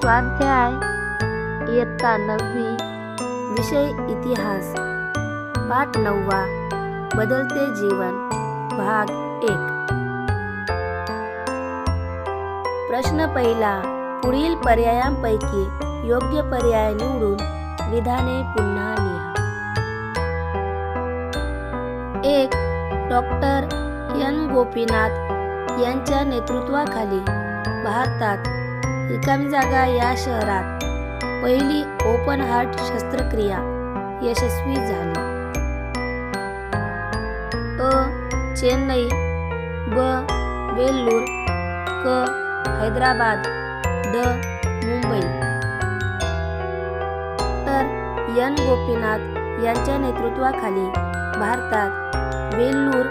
स्वाध्याय इयत्ता 9वी, विषय इतिहास, पाठ 9वा, बदलते जीवन, भाग 1. प्रश्न पहिला. पुढील पर्यायांपैकी योग्य पर्याय निवडून विधाने पुन्हा लिहा. 1. डॉक्टर एन गोपीनाथ यांच्या नेतृत्वाखाली भारतात रिकामी जागा या शहरात पहिली ओपन हार्ट शस्त्रक्रिया यशस्वी झाली. अ. चेन्नई, ब. वेल्लूर, क. हैदराबाद, ड. मुंबई. डॉक्टर एन गोपीनाथ यांच्या नेतृत्वाखाली भारतात वेल्लूर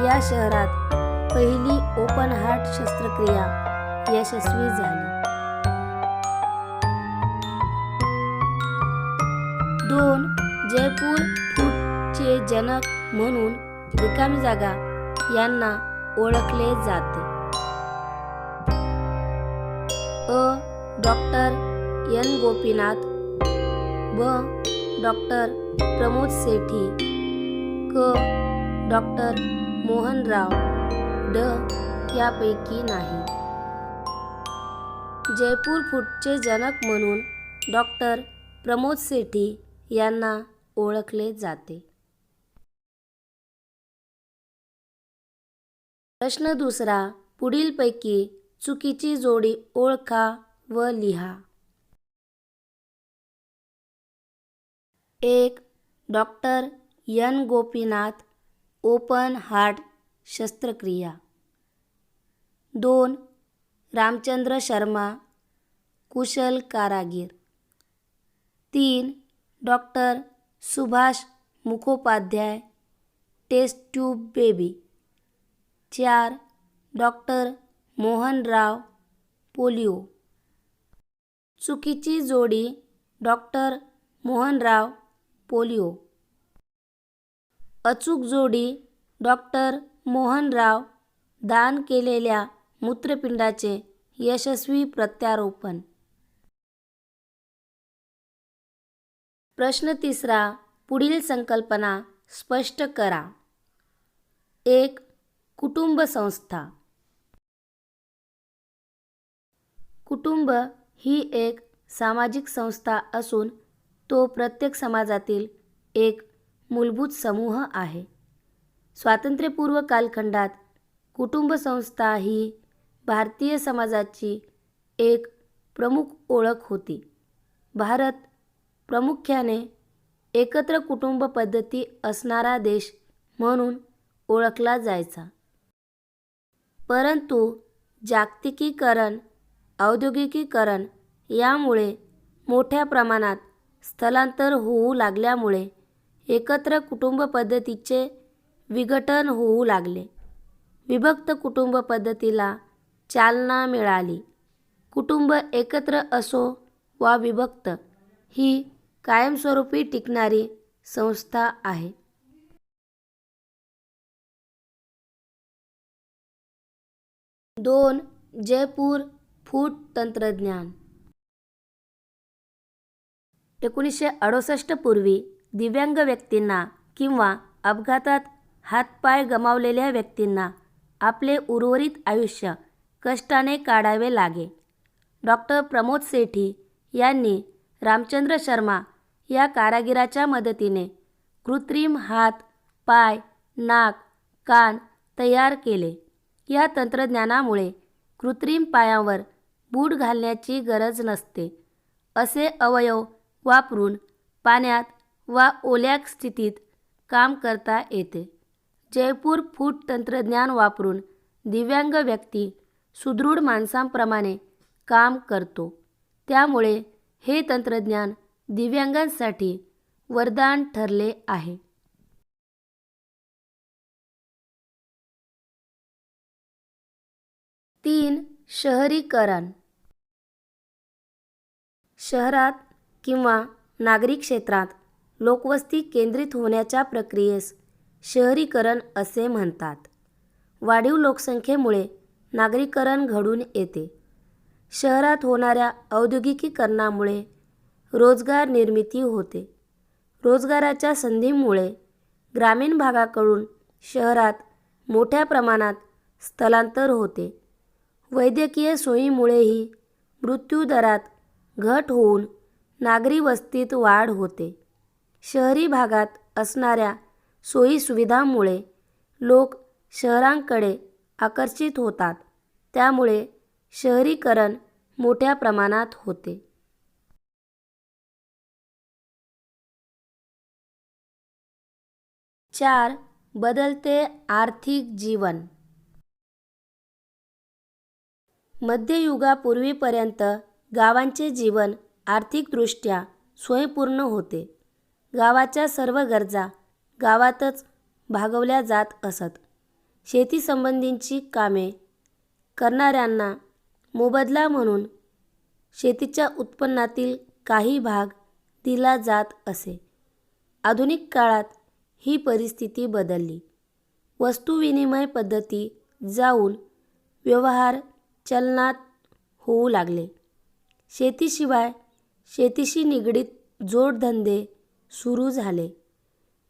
या शहरात पहिली ओपन हार्ट शस्त्रक्रिया यशस्वी झाली. 2. जयपूर फूटचे जनक म्हणून रिकामी जागा यांना ओळखले जाते. अ. डॉक्टर एन गोपीनाथ, ब. डॉक्टर प्रमोद सेठी, क. डॉक्टर मोहनराव, ड. यापैकी नाही. जयपूर फूटचे जनक म्हणून डॉक्टर प्रमोद सेठी यांना ओळखले जाते. प्रश्न दुसरा. पुढीलपैकी चुकीची जोडी ओळखा व लिहा. 1. Doctor N Gopinath open heart शस्त्रक्रिया. 2. रामचंद्र शर्मा कुशल कारागीर. 3. Doctor Subhash Mukhopadhyay test tube baby. 4. Doctor Mohanrao polio. चुकीची जोडी डॉक्टर मोहनराव पोलिओ. अचूक जोडी डॉक्टर मोहनराव दान केलेल्या मूत्रपिंडाचे यशस्वी प्रत्यारोपण. प्रश्न तिसरा. पुढील संकल्पना स्पष्ट करा. 1. कुटुंब संस्था. कुटुंब ही एक सामाजिक संस्था असून तो प्रत्येक समाजातील एक मूलभूत समूह आहे. स्वातंत्र्यपूर्व कालखंडात कुटुंब संस्था ही भारतीय समाजाची एक प्रमुख ओळख होती. भारत प्रामुख्याने एकत्र कुटुंब पद्धती असणारा देश म्हणून ओळखला जायचा. परंतु जागतिकीकरण, औद्योगिकीकरण यामुळे मोठ्या प्रमाणात स्थलांतर होऊ लागल्यामुळे एकत्र कुटुंब पद्धतीचे विघटन होऊ लागले. विभक्त कुटुंब पद्धतीला चालना मिळाली. कुटुंब एकत्र असो वा विभक्त ही कायमस्वरूपी टिकणारी संस्था आहे. दोन. जयपूर फूट तंत्रज्ञान. 1968 पूर्वी दिव्यांग व्यक्तींना किंवा अपघातात हातपाय गमावलेल्या व्यक्तींना आपले उर्वरित आयुष्य कष्टाने काढावे लागे. डॉक्टर प्रमोद सेठी यांनी रामचंद्र शर्मा या कारागिराच्या मदतीने कृत्रिम हात, पाय, नाक, कान तयार केले. या तंत्रज्ञानामुळे कृत्रिम पायांवर बूट घालण्याची गरज नसते. असे अवयव वापरून पाण्यात वा ओल्या स्थितीत काम करता येते. जयपूर फूट तंत्रज्ञान वापरून दिव्यांग व्यक्ती सुदृढ माणसांप्रमाणे काम करतो. त्यामुळे हे तंत्रज्ञान दिव्यांगांसाठी वरदान ठरले आहे. 3. शहरीकरण. शहरात किंवा नागरी क्षेत्रात लोकवस्ती केंद्रित होण्याच्या प्रक्रियेस शहरीकरण असे म्हणतात. वाढीव लोकसंख्येमुळे नागरीकरण घडून येते. शहरात होणाऱ्या औद्योगिकीकरणामुळे रोजगार निर्मिती होते. रोजगाराच्या संधीमुळे ग्रामीण भागाकडून शहरात मोठ्या प्रमाणात स्थलांतर होते. वैद्यकीय सोयीमुळेही मृत्यूदरात घट होऊन नागरी वस्तीत वाढ होते. शहरी भागात असणाऱ्या सोयीसुविधांमुळे लोक शहरांकडे आकर्षित होतात. त्यामुळे शहरीकरण मोठ्या प्रमाणात होते. 4. बदलते आर्थिक जीवन. मध्ययुगापूर्वीपर्यंत गावांचे जीवन आर्थिकदृष्ट्या स्वयंपूर्ण होते. गावाच्या सर्व गरजा गावातच भागवल्या जात असत. शेतीसंबंधीची कामे करणाऱ्यांना मोबदला म्हणून शेतीच्या उत्पन्नातील काही भाग दिला जात असे. आधुनिक काळात ही परिस्थिती बदलली. वस्तुविनिमय पद्धती जाऊन व्यवहार चलनात होऊ लागले. शेतीशिवाय शेतीशी निगडीत जोडधंदे सुरू झाले.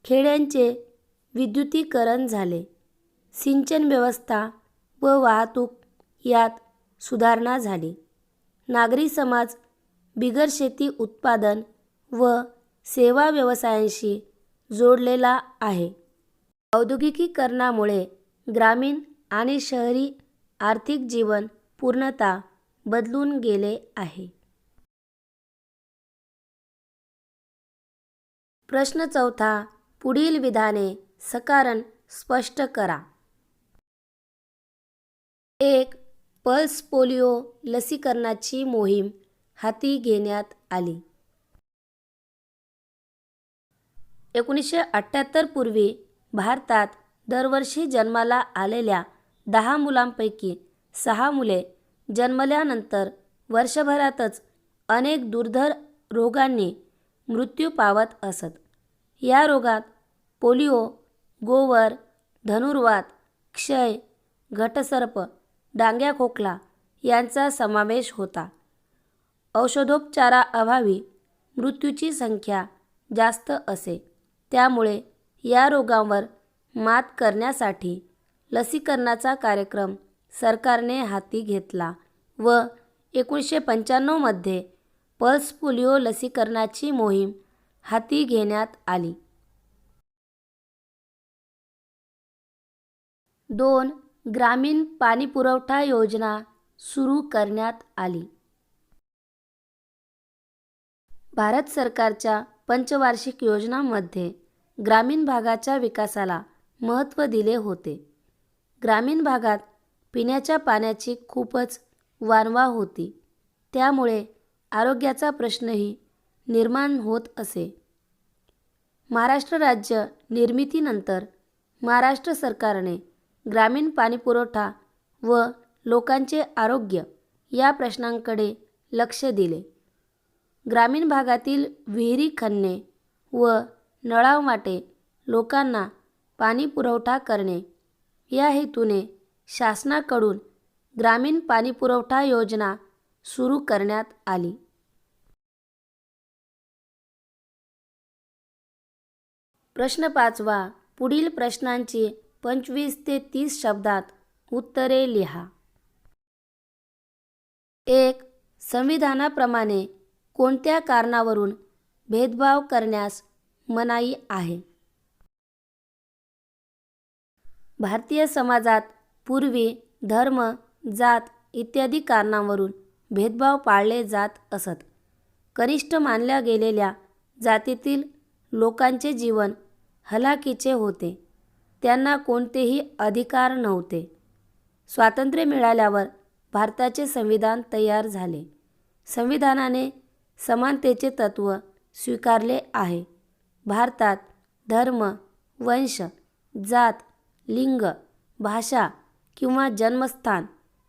खेड्यांचे विद्युतीकरण झाले. सिंचन व्यवस्था व वाहतूक यात सुधारणा झाली. नागरी समाज बिगर शेती उत्पादन व सेवा व्यवसायांशी जोडलेला आहे. औद्योगिकीकरणामुळे ग्रामीण आणि शहरी आर्थिक जीवन पूर्णतः बदलून गेले आहे. प्रश्न 4. पुढील विधाने सकारण स्पष्ट करा. 1. पल्स पोलिओ लसीकरणाची मोहीम हाती घेण्यात आली. 1978 पूर्वी भारतात दरवर्षी जन्माला आलेल्या 10 मुलांपैकी 6 मुले जन्मल्यानंतर वर्षभरातच अनेक दुर्धर रोगांनी मृत्यू पावत असत. या रोगात पोलिओ, गोवर, धनुर्वात, क्षय, घटसर्प, डांग्या खोकला यांचा समावेश होता. औषधोपचाराअभावी मृत्यूची संख्या जास्त असे. त्यामुळे या रोगांवर मात करण्यासाठी लसीकरणाचा कार्यक्रम सरकारने हाती घेतला व 1995 मध्ये पल्स पोलिओ लसीकरणाची मोहीम हाती घेण्यात आली. 2. ग्रामीण पाणीपुरवठा योजना सुरू करण्यात आली. भारत सरकारच्या पंचवार्षिक योजनांमध्ये ग्रामीण भागाच्या विकासाला महत्त्व दिले होते. ग्रामीण भागात पिण्याच्या पाण्याची खूपच वानवा होती. त्यामुळे आरोग्याचा प्रश्नही निर्माण होत असे. महाराष्ट्र राज्य निर्मितीनंतर महाराष्ट्र सरकारने ग्रामीण पाणीपुरवठा व लोकांचे आरोग्य या प्रश्नांकडे लक्ष दिले. ग्रामीण भागातील विहिरी खणणे व नळावाटे लोकांना पाणी पुरवठा करणे या हेतूने शासनाकडून ग्रामीण पाणीपुरवठा योजना सुरू करण्यात आली. प्रश्न 5. पुढील प्रश्नांची 25 ते 30 शब्दात उत्तरे लिहा. 1. संविधानाप्रमाणे कोणत्या कारणावरून भेदभाव करण्यास मनाई आहे? भारतीय समाजात पूर्वी धर्म, जात इत्यादी कारणांवरून भेदभाव पाळले जात असत. कनिष्ठ मानल्या गेलेल्या जातीतील लोकांचे जीवन हलाखीचे होते. त्यांना कोणतेही अधिकार नव्हते. स्वातंत्र्य मिळाल्यावर भारताचे संविधान तयार झाले. संविधानाने समानतेचे तत्त्व स्वीकारले आहे. भारतात धर्म, वंश, जात, लिंग, भाषा किंवा जन्मस्थान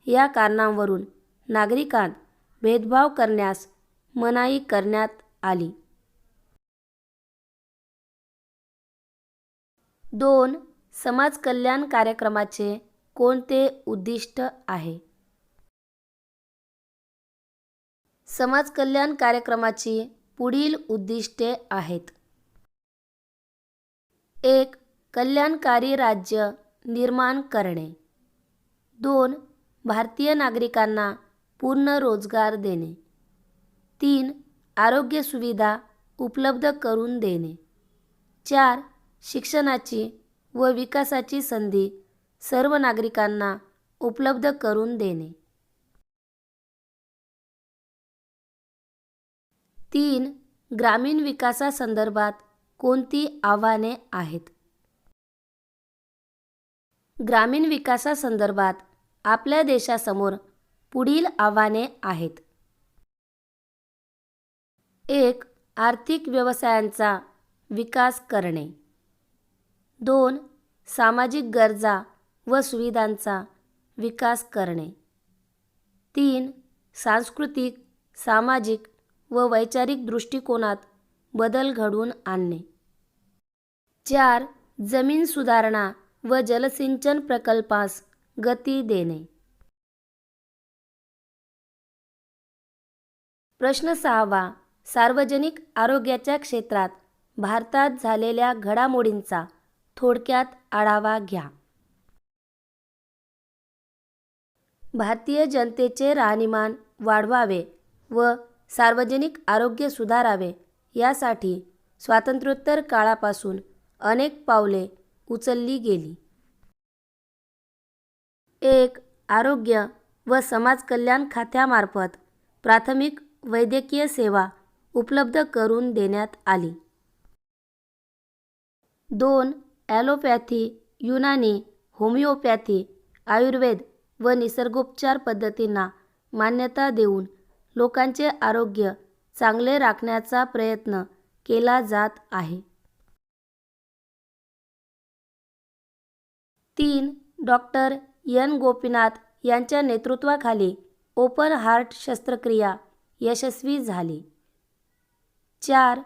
या कारणांवरून नागरिकांत भेदभाव करण्यास मनाई करण्यात आली. 2. समाज कल्याण कार्यक्रमाचे कोणते उद्दिष्ट आहे? समाज कल्याण कार्यक्रमाची पुढील उद्दिष्टे आहेत. 1. कल्याणकारी राज्य निर्माण करणे. 2. भारतीय नागरिकांना पूर्ण रोजगार देणे. 3. आरोग्य सुविधा उपलब्ध करून देणे. 4. शिक्षणाची व विकासाची संधी सर्व नागरिकांना उपलब्ध करून देणे. 3. ग्रामीण विकासासंदर्भात कोणती आव्हाने आहेत? ग्रामीण विकासासंदर्भात आपल्या देशासमोर पुढील आव्हाने आहेत. 1. आर्थिक व्यवसायांचा विकास करणे. 2. सामाजिक गरजा व सुविधांचा विकास करणे. 3. सांस्कृतिक, सामाजिक व वैचारिक दृष्टिकोनात बदल घडवून आणणे. 4. जमीन सुधारणा व जलसिंचन प्रकल्पास गती देणे. प्रश्न 6. सार्वजनिक आरोग्याच्या क्षेत्रात भारतात झालेल्या घडामोडींचा थोडक्यात आढावा घ्या. भारतीय जनतेचे राहणीमान वाढवावे व सार्वजनिक आरोग्य सुधारावे यासाठी स्वातंत्र्योत्तर काळापासून अनेक पावले उचलली गेली. 1. आरोग्य व समाज कल्याण खात्यामार्फत प्राथमिक वैद्यकीय सेवा उपलब्ध करून देण्यात आली. 2. ॲलोपॅथी, युनानी, होमिओपॅथी, आयुर्वेद व निसर्गोपचार पद्धतींना मान्यता देऊन लोकांचे आरोग्य चांगले राखण्याचा प्रयत्न केला जात आहे. 3. Doctor N. गोपीनाथ यांच्या नेतृत्वाखाली ओपन हार्ट शस्त्रक्रिया यशस्वी झाली. 4.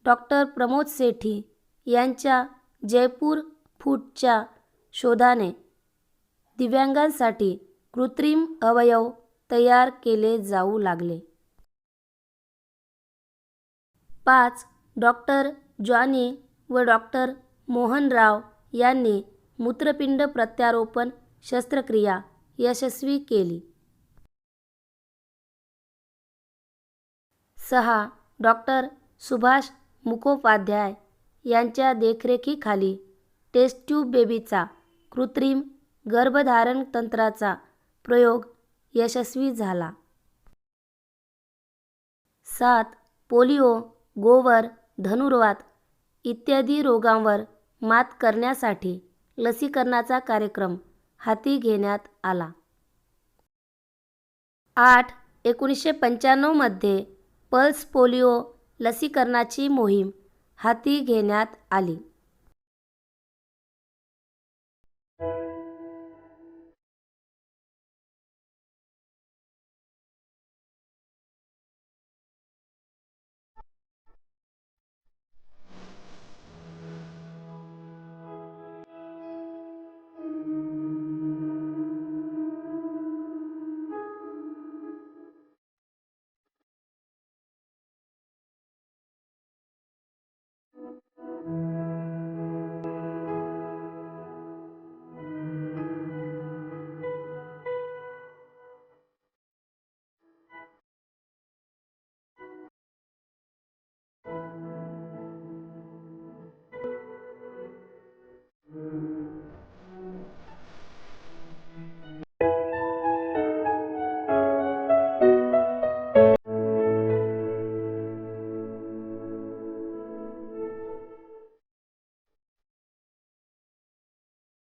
डॉक्टर प्रमोद सेठी यांच्या जयपूर फूटच्या शोधाने दिव्यांगांसाठी कृत्रिम अवयव तयार केले जाऊ लागले. 5. डॉक्टर जॉनी व डॉक्टर मोहन राव यांनी मूत्रपिंड प्रत्यारोपण शस्त्रक्रिया यशस्वी केली. 6. डॉक्टर सुभाष मुखोपाध्याय यांच्या देखरेखीखाली टेस्ट ट्यूब बेबीचा कृत्रिम गर्भधारण तंत्राचा प्रयोग यशस्वी झाला. 7. पोलिओ, गोवर, धनुर्वात इत्यादी रोगांवर मात करण्यासाठी लसीकरणाचा कार्यक्रम हाती घेण्यात आला. 8. 1995 मध्ये पल्स पोलिओ लसीकरणाची मोहीम हाती घेण्यात आली.